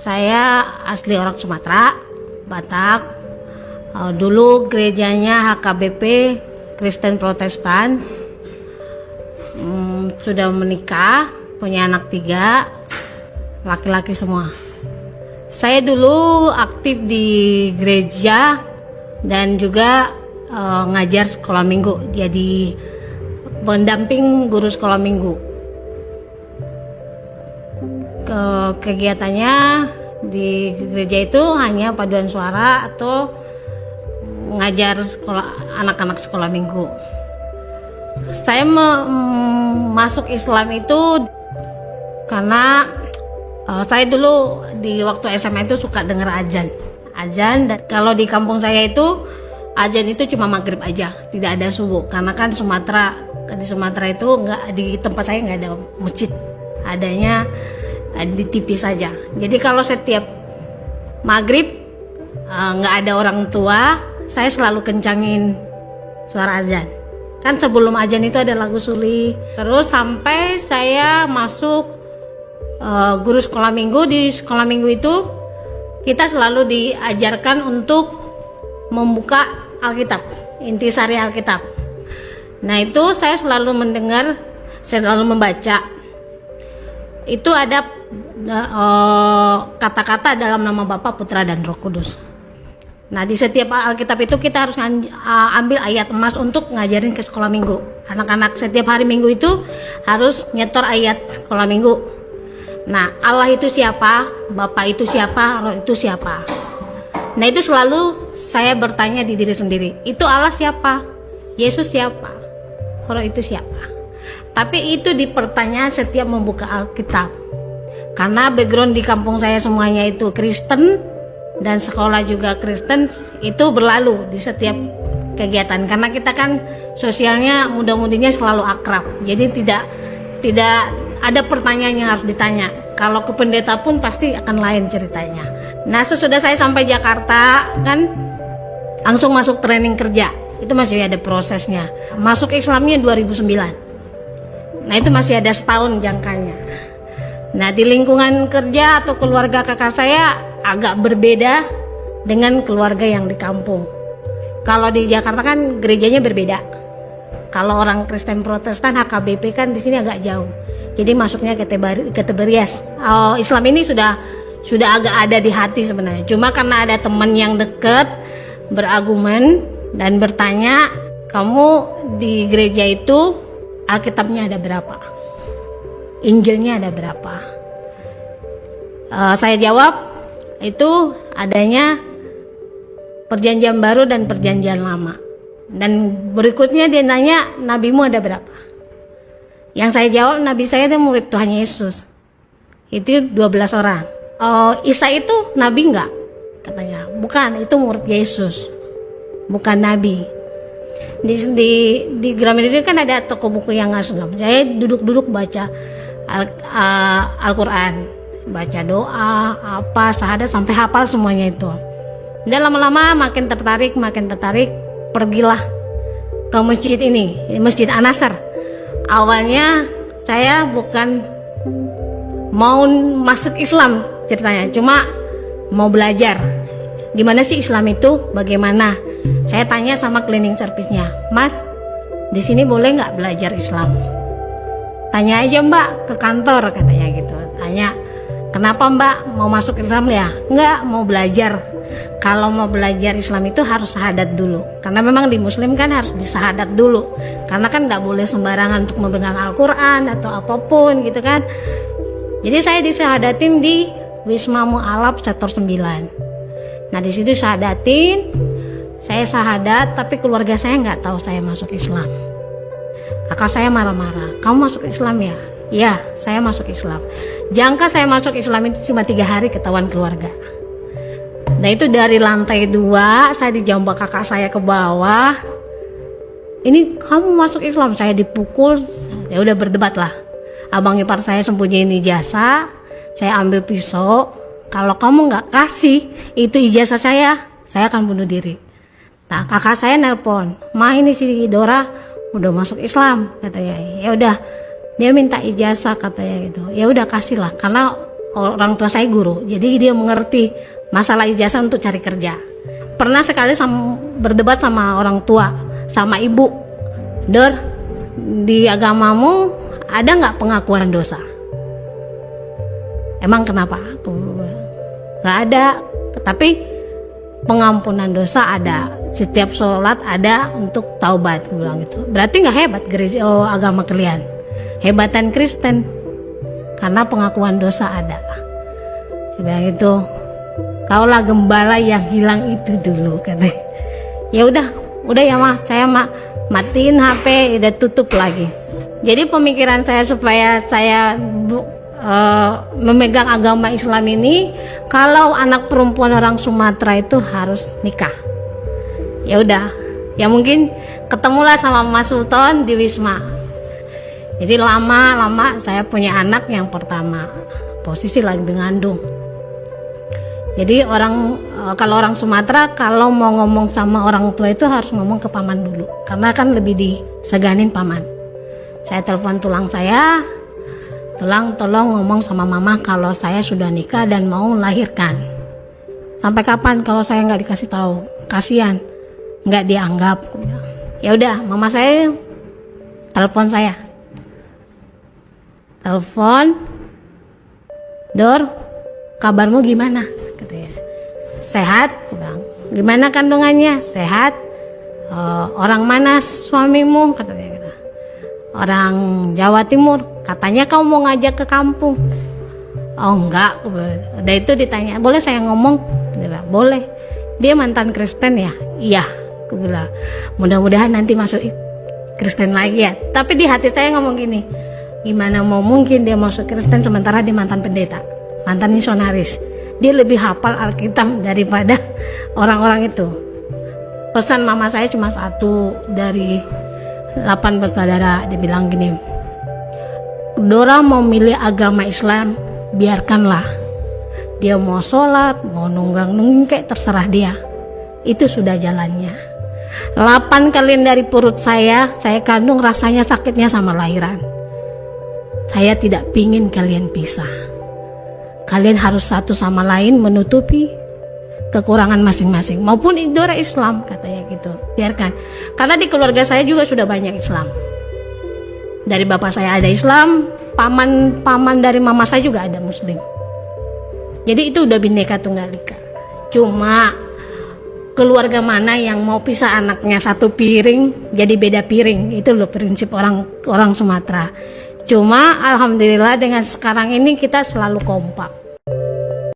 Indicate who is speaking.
Speaker 1: Saya asli orang Sumatera, Batak. Dulu gerejanya HKBP, Kristen Protestan. Sudah menikah, punya anak 3, laki-laki semua. Saya dulu aktif di gereja dan juga ngajar sekolah minggu, jadi pendamping guru sekolah minggu. Kegiatannya di gereja itu hanya paduan suara atau ngajar sekolah anak-anak sekolah minggu. Saya masuk Islam itu karena saya dulu di waktu SMA itu suka dengar azan, dan kalau di kampung saya itu azan itu cuma maghrib aja, tidak ada subuh, karena kan di Sumatera itu di tempat saya nggak ada masjid, adanya di TV saja. Jadi kalau setiap maghrib nggak ada orang tua, saya selalu kencangin suara azan. Kan sebelum azan itu ada lagu Suli. Terus sampai saya masuk guru sekolah minggu. Di sekolah minggu itu kita selalu diajarkan untuk membuka Alkitab, intisari Alkitab. Nah itu saya selalu mendengar, selalu membaca. Itu ada kata-kata dalam nama Bapa, Putra, dan Roh Kudus. Nah di setiap Alkitab itu kita harus ambil ayat emas untuk ngajarin ke sekolah minggu. Anak-anak setiap hari minggu itu harus nyetor ayat sekolah minggu. Nah Allah itu siapa, Bapa itu siapa, Roh itu siapa. Nah itu selalu saya bertanya di diri sendiri, itu Allah siapa, Yesus siapa, Roh itu siapa. Tapi itu dipertanyaan setiap membuka Alkitab. Karena background di kampung saya semuanya itu Kristen dan sekolah juga Kristen, itu berlalu di setiap kegiatan. Karena kita kan sosialnya muda-mudinya selalu akrab. Jadi tidak ada pertanyaan yang harus ditanya. Kalau ke pendeta pun pasti akan lain ceritanya. Nah sesudah saya sampai Jakarta kan langsung masuk training kerja. Itu masih ada prosesnya. Masuk Islamnya 2009. Nah itu masih ada setahun jangkanya. Nah di lingkungan kerja atau keluarga kakak saya agak berbeda dengan keluarga yang di kampung. Kalau di Jakarta kan gerejanya berbeda. Kalau orang Kristen Protestan HKBP kan di sini agak jauh. Jadi masuknya ke Tiberias. Islam ini sudah agak ada di hati sebenarnya. Cuma karena ada teman yang dekat berargumen dan bertanya, kamu di gereja itu Alkitabnya ada berapa? Injilnya ada berapa? Saya jawab, itu adanya Perjanjian Baru dan Perjanjian Lama. Dan berikutnya dia nanya, nabimu ada berapa? Yang saya jawab, nabi saya itu murid Tuhan Yesus. Itu 12 orang. Isa itu nabi enggak? Katanya, bukan, itu murid Yesus, bukan nabi. Di Gramedia kan ada toko buku yang Islam. Saya duduk-duduk baca Al-Quran, baca doa, syahadat sampai hafal semuanya itu. Dan lama-lama makin tertarik, pergilah ke masjid ini, Masjid An-Nasr. Awalnya saya bukan mau masuk Islam ceritanya, cuma mau belajar. Gimana sih Islam itu? Bagaimana? Saya tanya sama cleaning service-nya, Mas, di sini boleh nggak belajar Islam? Tanya aja Mbak ke kantor, katanya gitu. Tanya, kenapa Mbak mau masuk Islam ya? Nggak, mau belajar. Kalau mau belajar Islam itu harus syahadat dulu. Karena memang di Muslim kan harus disahadat dulu. Karena kan nggak boleh sembarangan untuk memegang Al-Quran atau apapun gitu kan. Jadi saya disahadatin di Wisma Mu'alaf sektor 9. Nah di situ syahadatin, saya syahadat, tapi keluarga saya nggak tahu saya masuk Islam. Kakak saya marah-marah, kamu masuk Islam ya? Iya, saya masuk Islam. Jangka saya masuk Islam itu cuma 3 hari ketahuan keluarga. Nah itu dari lantai 2, saya dijambak kakak saya ke bawah. Ini kamu masuk Islam, saya dipukul, ya udah berdebat lah. Abang ipar saya sembunyiin ijazah, saya ambil pisau. Kalau kamu nggak kasih itu ijazah saya akan bunuh diri. Nah kakak saya nelpon, Ma ini si Dora udah masuk Islam katanya. Ya udah, dia minta ijazah katanya gitu. Ya udah kasih lah, karena orang tua saya guru, jadi dia mengerti masalah ijazah untuk cari kerja. Pernah sekali berdebat sama orang tua, sama ibu, Dor, di agamamu ada nggak pengakuan dosa? Emang kenapa? Nggak ada, tapi pengampunan dosa ada. Setiap sholat ada untuk taubat, aku bilang gitu. Berarti nggak hebat gereja agama kalian, hebatan Kristen, karena pengakuan dosa ada. Bilang itu, kaulah gembala yang hilang itu dulu, katanya. Ya udah ya mas, saya matiin HP, udah tutup lagi. Jadi pemikiran saya supaya saya memegang agama Islam ini, kalau anak perempuan orang Sumatera itu harus nikah. Ya udah, ya mungkin ketemulah sama Mas Sultan di Wisma. Jadi lama-lama saya punya anak yang pertama, posisi lagi mengandung. Jadi kalau orang Sumatera kalau mau ngomong sama orang tua itu harus ngomong ke paman dulu, karena kan lebih diseganin paman. Saya telepon tulang saya, tolong ngomong sama mama kalau saya sudah nikah dan mau melahirkan. Sampai kapan kalau saya nggak dikasih tahu? Kasihan, nggak dianggap. Ya udah, mama saya telepon saya. Telepon, Dor, kabarmu gimana? Katanya. Sehat? Gimana kandungannya? Sehat? Orang mana suamimu? Katanya gitu. Orang Jawa Timur. Katanya kamu mau ngajak ke kampung. Oh enggak. Udah itu ditanya, boleh saya ngomong? Dia bilang, boleh. Dia mantan Kristen ya? Iya. Aku bilang, mudah-mudahan nanti masuk Kristen lagi ya. Tapi di hati saya ngomong gini, gimana mau mungkin dia masuk Kristen sementara dia mantan pendeta, mantan misionaris. Dia lebih hafal Alkitab daripada orang-orang itu. Pesan mama saya cuma satu dari 8 bersaudara. Dia bilang gini, Dora mau milih agama Islam, biarkanlah. Dia mau sholat, mau nunggang kayak terserah dia. Itu sudah jalannya. 8 kalian dari perut saya kandung, rasanya sakitnya sama lahiran. Saya tidak pingin kalian pisah. Kalian harus satu sama lain menutupi kekurangan masing-masing. Maupun Dora Islam, katanya gitu. Biarkan. Karena di keluarga saya juga sudah banyak Islam. Dari bapak saya ada Islam, paman dari mama saya juga ada Muslim. Jadi itu udah Bhinneka Tunggal Ika. Cuma keluarga mana yang mau pisah anaknya satu piring jadi beda piring, itu loh prinsip orang Sumatera. Cuma alhamdulillah dengan sekarang ini kita selalu kompak.